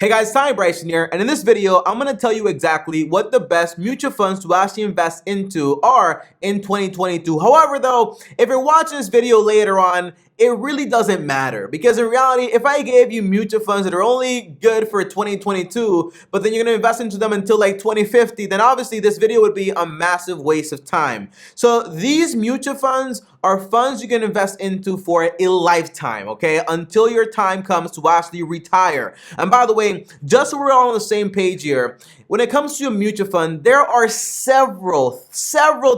Hey guys, TommyBryson here, and in this video, I'm going to tell you exactly what the best mutual funds to actually invest into are in 2022. However, though, if you're watching this video later on, it really doesn't matter because in reality, if I gave you mutual funds that are only good for 2022, but then you're going to invest into them until like 2050, then obviously this video would be a massive waste of time. So these mutual funds are funds you can invest into for a lifetime, okay? Until your time comes to actually retire. And by the way, just so we're all on the same page here, when it comes to a mutual fund, there are several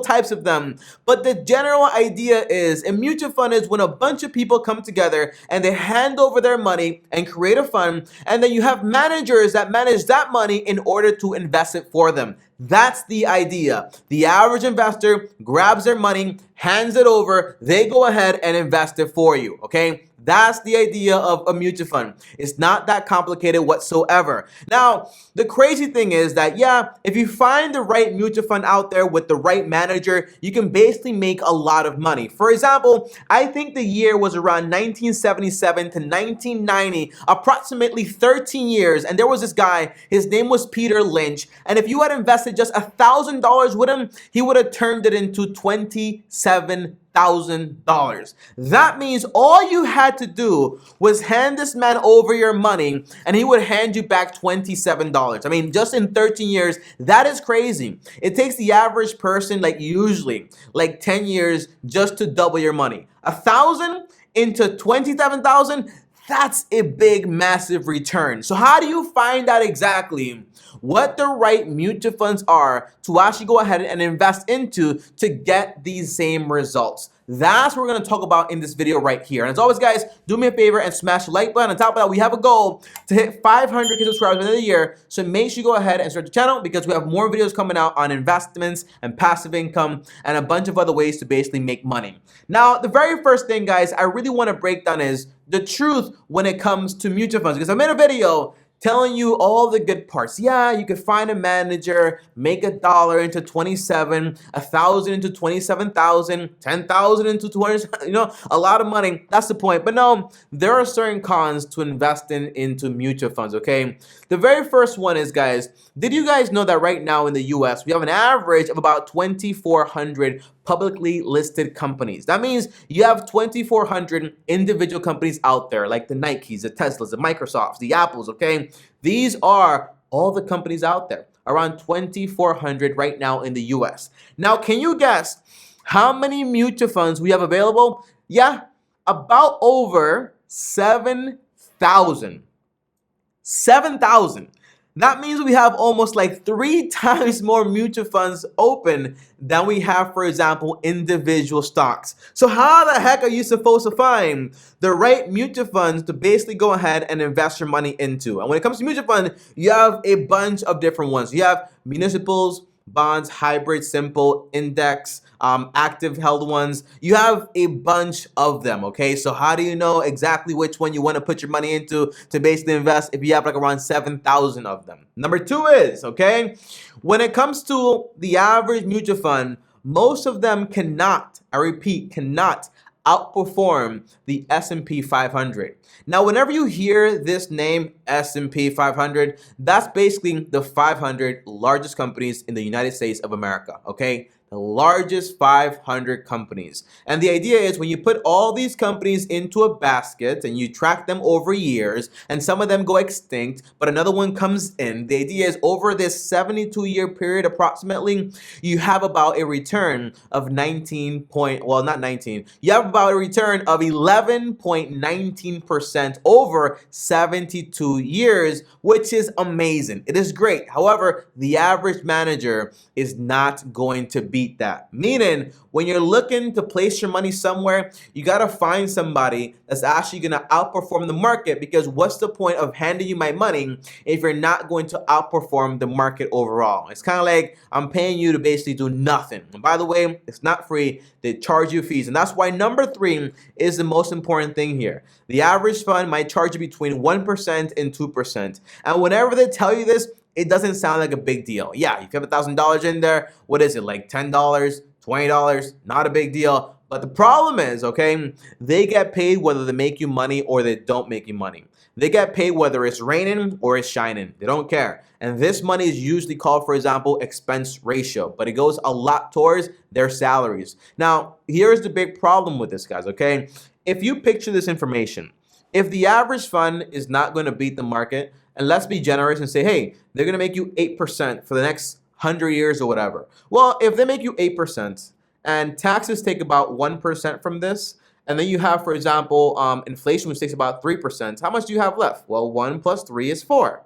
types of them. But the general idea is a mutual fund is when a bunch of people come together and they hand over their money and create a fund, and then you have managers that manage that money in order to invest it for them. That's the idea. The average investor grabs their money, hands it over, they go ahead and invest it for you, okay? That's the idea of a mutual fund. It's not that complicated whatsoever. Now, the crazy thing is that, yeah, if you find the right mutual fund out there with the right manager, you can basically make a lot of money. For example, I think the year was around 1977 to 1990, approximately 13 years. And there was this guy, his name was Peter Lynch. And if you had invested just $1,000 with him, he would have turned it into $27,000. That means all you had to do was hand this man over your money and he would hand you back $27. I mean, just in 13 years, that is crazy. It takes the average person usually 10 years just to double your money. 1,000 into 27,000, that's a big, massive return. So how do you find out exactly what the right mutual funds are to actually go ahead and invest into to get these same results? That's what we're going to talk about in this video right here. And as always, guys, do me a favor and smash the like button. On top of that, we have a goal to hit 500K subscribers by the end of the year. So make sure you go ahead and subscribe to the channel because we have more videos coming out on investments and passive income and a bunch of other ways to basically make money. Now, the very first thing, guys, I really want to break down is the truth when it comes to mutual funds, because I made a video telling you all the good parts. Yeah, you could find a manager, make $1 into 27, 1,000 into 27,000, 10,000 into 200, a lot of money. That's the point. But no, there are certain cons to investing into mutual funds, okay? The very first one is, guys, did you guys know that right now in the US, we have an average of about 2,400 publicly listed companies? That means you have 2,400 individual companies out there, like the Nikes, the Teslas, the Microsofts, the Apples, okay? These are all the companies out there, around 2,400 right now in the US. Now, can you guess how many mutual funds we have available? Yeah, about over 7,000. 7,000. That means we have almost 3 times more mutual funds open than we have, for example, individual stocks. So how the heck are you supposed to find the right mutual funds to basically go ahead and invest your money into? And when it comes to mutual fund, you have a bunch of different ones. You have municipals, bonds, hybrid, simple, index, active held ones. You have a bunch of them, okay? So how do you know exactly which one you want to put your money into to basically invest if you have around 7,000 of them? Number two is, okay, when it comes to the average mutual fund, most of them cannot, I repeat, cannot outperform the S&P 500. Now, whenever you hear this name, S&P 500, that's basically the 500 largest companies in the United States of America, okay? The largest 500 companies. And the idea is when you put all these companies into a basket and you track them over years, and some of them go extinct, but another one comes in, the idea is over this 72-year period approximately, you have about a return of you have about a return of 11.19% over 72 years, which is amazing. It is great. However, the average manager is not going to beat that. Meaning, when you're looking to place your money somewhere, you got to find somebody that's actually going to outperform the market, because what's the point of handing you my money if you're not going to outperform the market overall? It's kind of like I'm paying you to basically do nothing. And by the way, it's not free. They charge you fees. And that's why number 3 is the most important thing here. The average fund might charge you between 1% and 2%. And whenever they tell you this, it doesn't sound like a big deal. Yeah, if you have $1,000 in there, what is it, like $10, $20? Not a big deal. But the problem is, okay, they get paid whether they make you money or they don't make you money. They get paid whether it's raining or it's shining. They don't care. And this money is usually called, for example, expense ratio, but it goes a lot towards their salaries. Now, here's the big problem with this, guys, okay? If you picture this information, if the average fund is not going to beat the market, and let's be generous and say, hey, they're going to make you 8% for the next 100 years or whatever. Well, if they make you 8% and taxes take about 1% from this, and then you have, for example, inflation, which takes about 3%, how much do you have left? Well, 1 plus 3 is 4.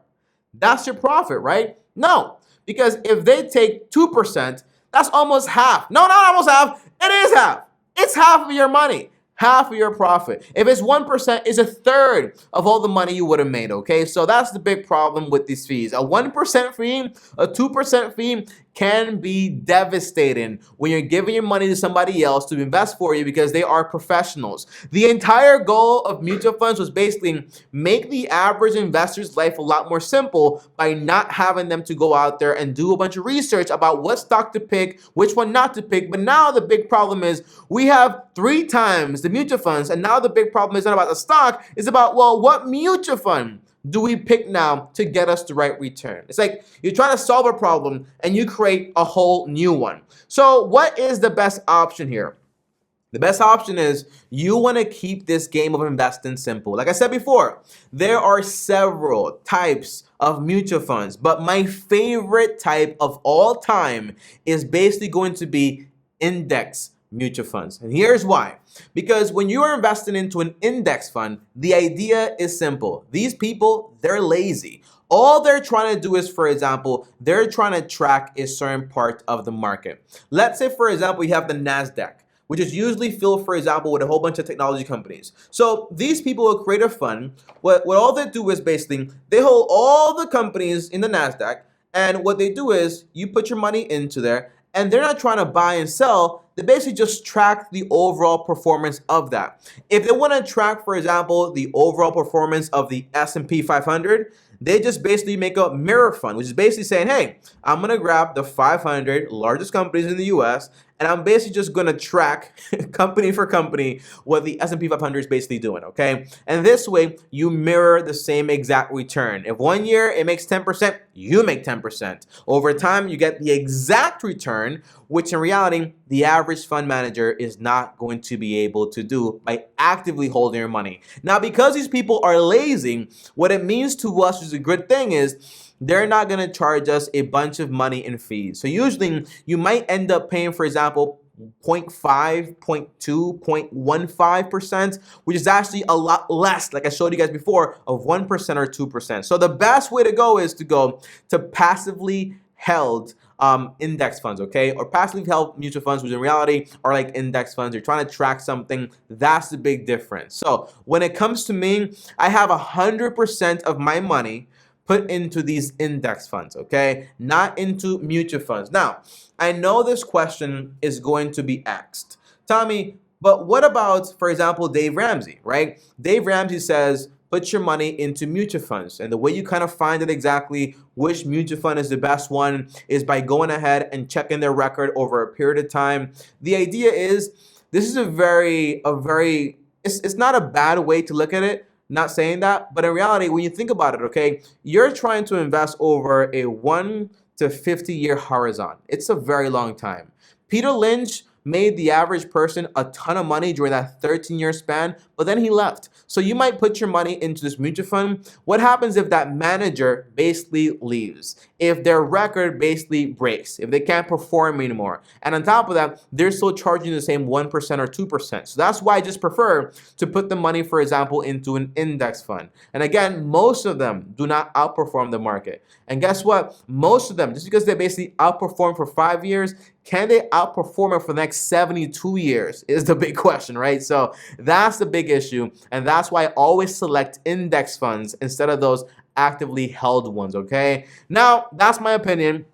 That's your profit, right? No, because if they take 2%, that's almost half. No, not almost half. It is half. It's half of your money. Half of your profit. If it's 1%, it's a third of all the money you would have made, okay? So that's the big problem with these fees. A 1% fee, a 2% fee can be devastating when you're giving your money to somebody else to invest for you because they are professionals. The entire goal of mutual funds was basically make the average investor's life a lot more simple by not having them to go out there and do a bunch of research about what stock to pick, which one not to pick. But now the big problem is we have 3 times the mutual funds, and now the big problem is not about the stock, it's about, well, what mutual fund do we pick now to get us the right return? It's like you're trying to solve a problem and you create a whole new one. So what is the best option here? The best option is you want to keep this game of investing simple. Like I said before, there are several types of mutual funds, but my favorite type of all time is basically going to be index mutual funds. And here's why. Because when you are investing into an index fund, the idea is simple. These people, they're lazy. All they're trying to do is, for example, they're trying to track a certain part of the market. Let's say, for example, you have the NASDAQ, which is usually filled, for example, with a whole bunch of technology companies. So these people will create a fund. What all they do is basically, they hold all the companies in the NASDAQ, and what they do is you put your money into there, and they're not trying to buy and sell. They basically just track the overall performance of that. If they want to track, for example, the overall performance of the S&P 500, they just basically make a mirror fund, which is basically saying, hey, I'm going to grab the 500 largest companies in the US, and I'm basically just going to track company for company what the S&P 500 is basically doing, okay? And this way, you mirror the same exact return. If 1 year it makes 10%, you make 10%. Over time, you get the exact return, which in reality, the average fund manager is not going to be able to do by actively holding your money. Now, because these people are lazy, what it means to us, which is a good thing, is they're not going to charge us a bunch of money in fees. So usually you might end up paying, for example, 0.5, 0.2, 0.15%, which is actually a lot less, like I showed you guys before, of 1% or 2%. So the best way to go is to go to passively held index funds, okay? Or passively held mutual funds, which in reality are like index funds. You're trying to track something. That's the big difference. So when it comes to me, I have 100% of my money put into these index funds, okay? Not into mutual funds. Now, I know this question is going to be asked. Tommy, but what about, for example, Dave Ramsey, right? Dave Ramsey says, put your money into mutual funds. And the way you kind of find out exactly which mutual fund is the best one is by going ahead and checking their record over a period of time. The idea is, this is it's not a bad way to look at it. Not saying that, but in reality, when you think about it, okay, you're trying to invest over a 1 to 50-year horizon. It's a very long time. Peter Lynch made the average person a ton of money during that 13-year span, but then he left. So you might put your money into this mutual fund. What happens if that manager basically leaves? If their record basically breaks, if they can't perform anymore, and on top of that, they're still charging the same 1% or 2%. So that's why I just prefer to put the money, for example, into an index fund. And again, most of them do not outperform the market. And guess what? Most of them, just because they basically outperform for 5 years, can they outperform it for the next 72 years is the big question, right? So that's the big issue. And that's why I always select index funds instead of those actively held ones, okay? Now, that's my opinion.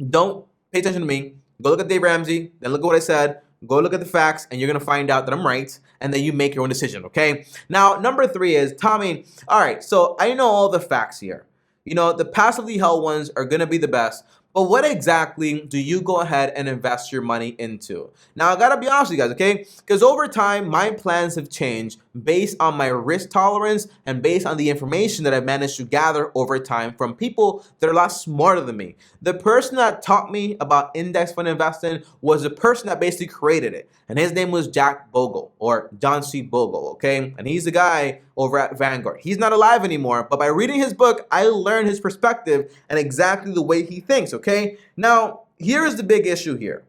Don't pay attention to me. Go look at Dave Ramsey, then look at what I said. Go look at the facts, and you're going to find out that I'm right, and then you make your own decision, okay? Now, number 3 is, Tommy, all right, so I know all the facts here. You know, the passively held ones are going to be the best, But what exactly do you go ahead and invest your money into? Now, I gotta be honest with you guys, okay? Because over time, my plans have changed based on my risk tolerance and based on the information that I've managed to gather over time from people that are a lot smarter than me. The person that taught me about index fund investing was the person that basically created it. And his name was Jack Bogle, or John C. Bogle, okay? And he's the guy over at Vanguard. He's not alive anymore, but by reading his book, I learned his perspective and exactly the way he thinks, okay? Now, here is the big issue here.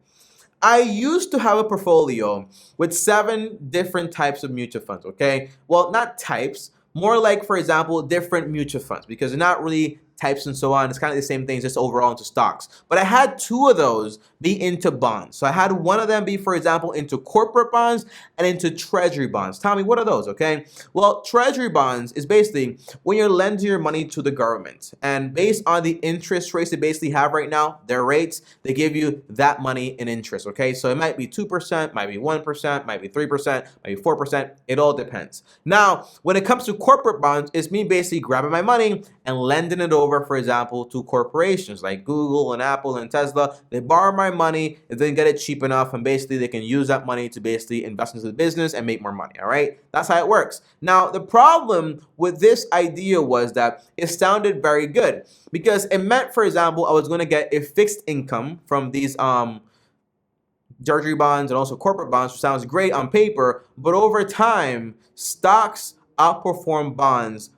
I used to have a portfolio with 7 different types of mutual funds, okay? Well, not types, more like, for example, different mutual funds, because they're not really types and so on. It's kind of the same thing, just overall into stocks. But I had 2 of those be into bonds. So I had one of them be, for example, into corporate bonds and into treasury bonds. Tommy, what are those, okay? Well, treasury bonds is basically when you're lending your money to the government. And based on the interest rates they basically have right now, their rates, they give you that money in interest, okay? So it might be 2%, might be 1%, might be 3%, might be 4%. It all depends. Now, when it comes to corporate bonds, it's me basically grabbing my money and lending it over, for example, to corporations like Google and Apple and Tesla. They borrow my money and then get it cheap enough, and basically they can use that money to basically invest into the business and make more money, all right? That's how it works. Now, the problem with this idea was that it sounded very good because it meant, for example, I was going to get a fixed income from these treasury bonds and also corporate bonds, which sounds great on paper, but over time, stocks outperform bonds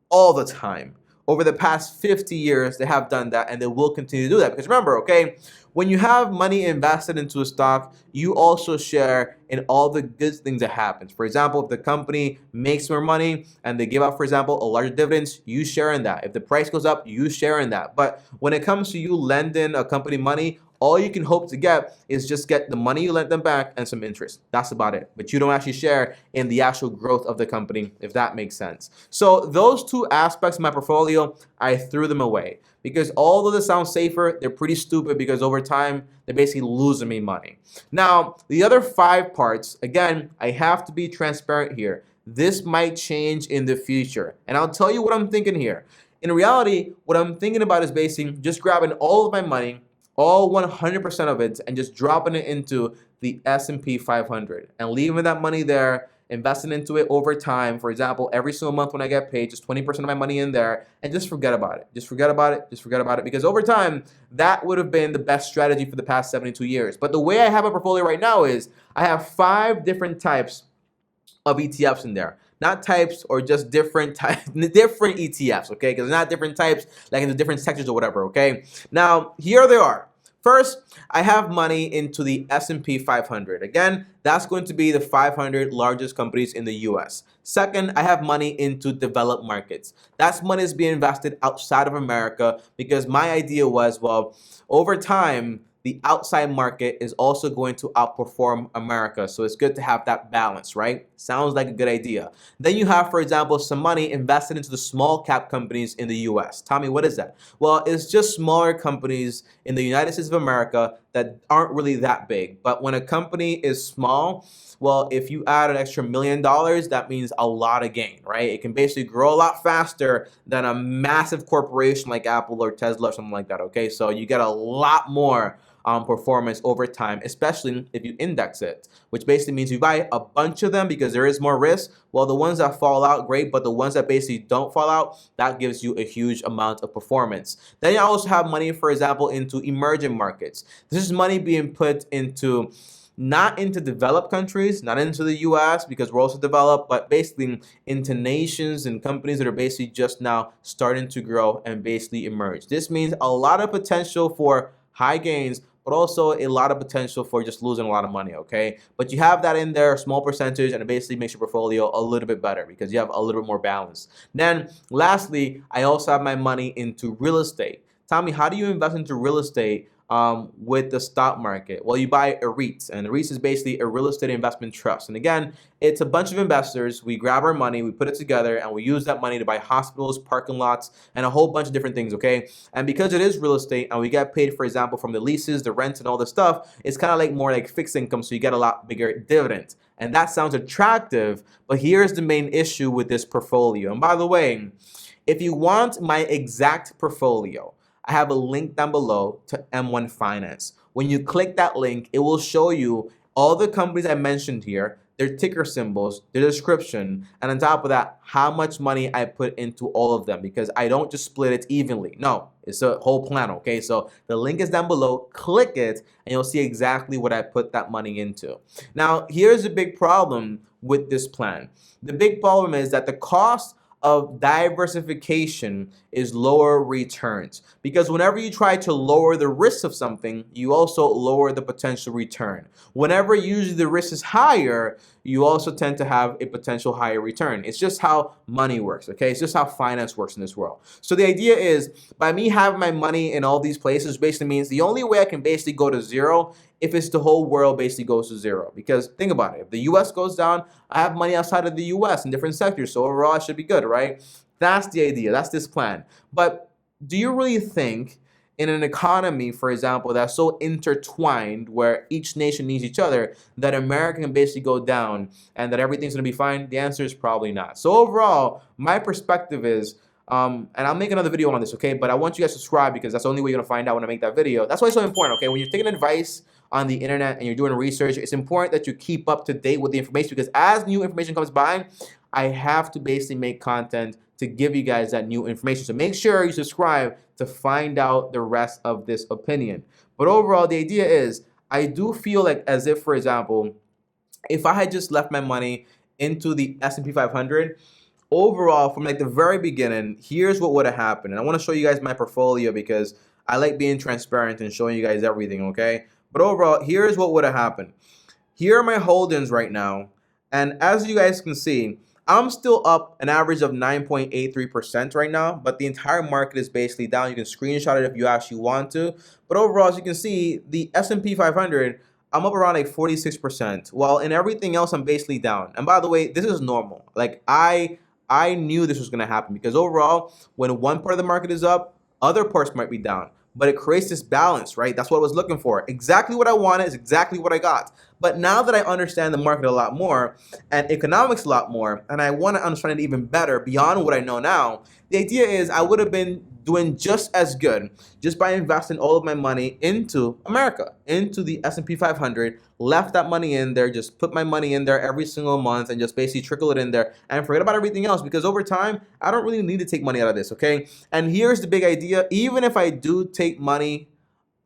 all the time. Over the past 50 years, they have done that, and they will continue to do that. Because remember, okay, when you have money invested into a stock, you also share in all the good things that happens. For example, if the company makes more money and they give out, for example, a larger dividends, you share in that. If the price goes up, you share in that. But when it comes to you lending a company money, all you can hope to get is just get the money you lent them back and some interest. That's about it. But you don't actually share in the actual growth of the company, if that makes sense. So those 2 aspects of my portfolio, I threw them away. Because although they sound safer, they're pretty stupid because over time, they're basically losing me money. Now, the other 5 parts, again, I have to be transparent here. This might change in the future. And I'll tell you what I'm thinking here. In reality, what I'm thinking about is basically just grabbing all of my money, all 100% of it, and just dropping it into the S&P 500 and leaving that money there, investing into it over time. For example, every single month when I get paid, just 20% of my money in there, and just forget about it. Just forget about it. Just forget about it. Because over time, that would have been the best strategy for the past 72 years. But the way I have a portfolio right now is I have 5 different types of ETFs in there. Not types or just different different ETFs, okay? Because they're not different types, like in the different sectors or whatever, okay? Now, here they are. First, I have money into the S&P 500. Again, that's going to be the 500 largest companies in the US. Second, I have money into developed markets. That's money that's being invested outside of America because my idea was, well, over time, the outside market is also going to outperform America. So it's good to have that balance, right? Sounds like a good idea. Then you have, for example, some money invested into the small cap companies in the US. Tommy, what is that? Well, it's just smaller companies in the United States of America that aren't really that big. But when a company is small, well, if you add an extra $1 million, that means a lot of gain, right? It can basically grow a lot faster than a massive corporation like Apple or Tesla or something like that, okay? So you get a lot more performance over time, especially if you index it, which basically means you buy a bunch of them because there is more risk. Well, the ones that fall out, great, but the ones that basically don't fall out, that gives you a huge amount of performance. Then you also have money, for example, into emerging markets. This is money being put into not into developed countries, not into the US because we're also developed, but basically into nations and companies that are basically just now starting to grow and basically emerge. This means a lot of potential for high gains, but also a lot of potential for just losing a lot of money, okay? But you have that in there, a small percentage, and it basically makes your portfolio a little bit better because you have a little bit more balance. Then, lastly, I also have my money into real estate. Tommy, how do you invest into real estate with the stock market? Well, you buy a REIT, and a REIT is basically a real estate investment trust. And again, it's a bunch of investors. We grab our money, we put it together, and we use that money to buy hospitals, parking lots, and a whole bunch of different things, okay? And because it is real estate, and we get paid, for example, from the leases, the rent, and all this stuff, it's kind of like more like fixed income, so you get a lot bigger dividend. And that sounds attractive, but here's the main issue with this portfolio. And by the way, if you want my exact portfolio, I have a link down below to M1 Finance. When you click that link, it will show you all the companies I mentioned here, their ticker symbols, their description, and on top of that, how much money I put into all of them, because I don't just split it evenly. No, it's a whole plan, okay? So the link is down below, click it, and you'll see exactly what I put that money into. Now, here's a big problem with this plan. The big problem is that the cost of diversification is lower returns, because whenever you try to lower the risk of something, you also lower the potential return. Whenever usually the risk is higher, you also tend to have a potential higher return. It's just how money works, okay? It's just how finance works in this world. So the idea is, by me having my money in all these places basically means the only way I can basically go to zero if it's the whole world basically goes to zero. Because think about it, if the US goes down, I have money outside of the US in different sectors, so overall I should be good, right? That's the idea, that's this plan. But do you really think in an economy, for example, that's so intertwined where each nation needs each other, that America can basically go down and that everything's gonna be fine? The answer is probably not. So overall, my perspective is, and I'll make another video on this, okay? But I want you guys to subscribe, because that's the only way you're gonna find out when I make that video. That's why it's so important, okay? When you're taking advice on the internet and you're doing research, it's important that you keep up to date with the information, because as new information comes by, I have to basically make content to give you guys that new information. So make sure you subscribe to find out the rest of this opinion. But overall, the idea is, I do feel like as if, for example, if I had just left my money into the S&P 500, overall, from like the very beginning, here's what would have happened. And I want to show you guys my portfolio, because I like being transparent and showing you guys everything, okay? But overall, here's what would have happened. Here are my holdings right now. And as you guys can see, I'm still up an average of 9.83% right now, but the entire market is basically down. You can screenshot it if you actually want to. But overall, as you can see, the S&P 500, I'm up around like 46%, while in everything else, I'm basically down. And by the way, this is normal. Like I knew this was going to happen, because overall, when one part of the market is up, other parts might be down. But it creates this balance, right? That's what I was looking for. Exactly what I wanted is exactly what I got. But now that I understand the market a lot more and economics a lot more, and I want to understand it even better beyond what I know now, the idea is I would have been doing just as good just by investing all of my money into America, into the S&P 500, left that money in there, just put my money in there every single month and just basically trickle it in there and forget about everything else, because over time, I don't really need to take money out of this, okay? And here's the big idea. Even if I do take money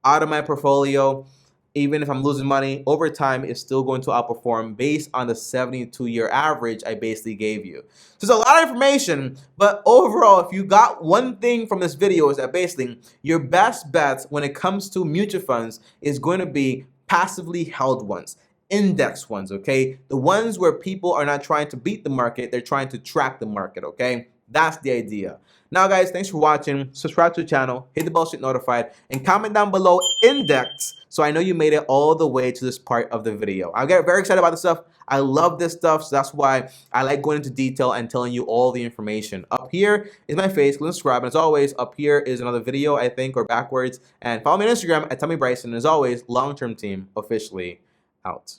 out of my portfolio, even if I'm losing money, over time, it's still going to outperform based on the 72-year average I basically gave you. So there's a lot of information, but overall, if you got one thing from this video, is that basically your best bet when it comes to mutual funds is going to be passively held ones, index ones, okay? The ones where people are not trying to beat the market, they're trying to track the market, okay? That's the idea. Now, guys, thanks for watching. Subscribe to the channel, hit the bell to get notified, and comment down below index so I know you made it all the way to this part of the video. I get very excited about this stuff. I love this stuff, so that's why I like going into detail and telling you all the information. Up here is my face. Click subscribe, and as always, up here is another video, I think, or backwards. And follow me on Instagram at TommyBryson. And as always, Long Term Team officially out.